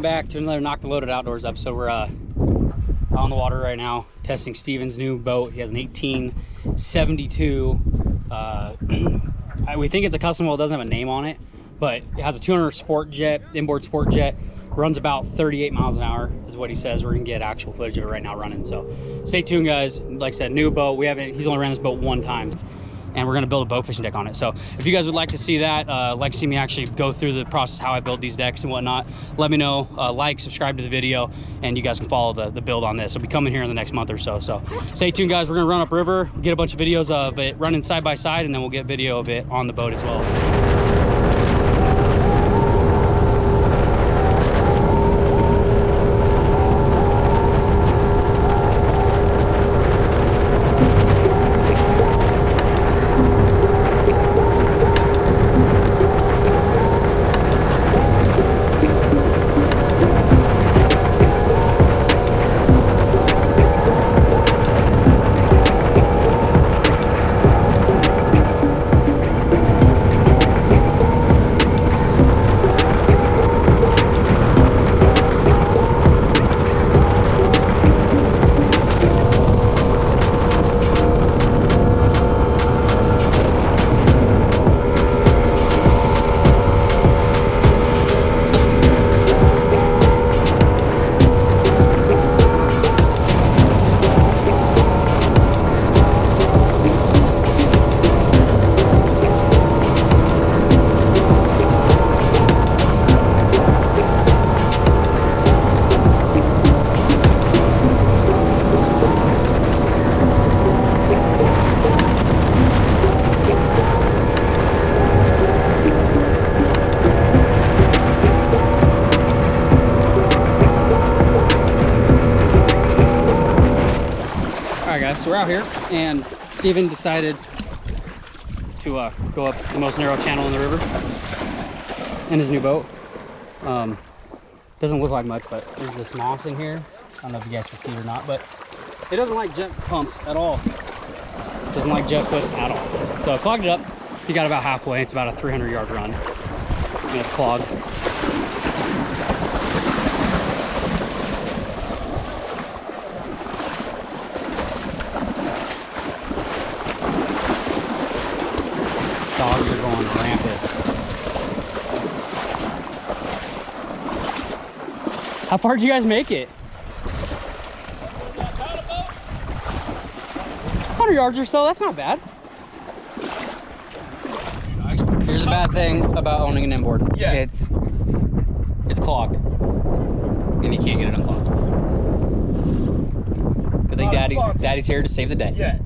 welcome back to another Knock the Loaded Outdoors episode. We're on the water right now, testing Steven's new boat. He has an 1872. We think it's a custom wheel, it doesn't have a name on it, but it has a 200 sport jet, inboard sport jet. Runs about 38 miles an hour is what he says. We're gonna get actual footage of it right now running. So stay tuned, guys. Like I said, new boat. He's only ran this boat one time, and we're gonna build a bow fishing deck on it. So if you guys would like to see that, like to see me actually go through the process how I build these decks and whatnot, let me know. Like, subscribe to the video, and you guys can follow the build on this. It'll be coming here in the next month or so. So stay tuned, guys. We're gonna run upriver, get a bunch of videos of it running side by side, and then we'll get video of it on the boat as well. So we're out here, and Steven decided to go up the most narrow channel in the river in his new boat. Doesn't look like much, but there's this moss in here. I don't know if you guys can see it or not, but it doesn't like jet pumps at all. It doesn't like jet foots at all. So I clogged it up. He got about halfway. It's about a 300-yard run, and it's clogged. Dogs are going rampant. How far did you guys make it? 100 yards or so, that's not bad. Here's the bad thing about owning an inboard. Yeah. It's clogged. And you can't get it unclogged. Good thing Daddy's here to save the day. Yeah.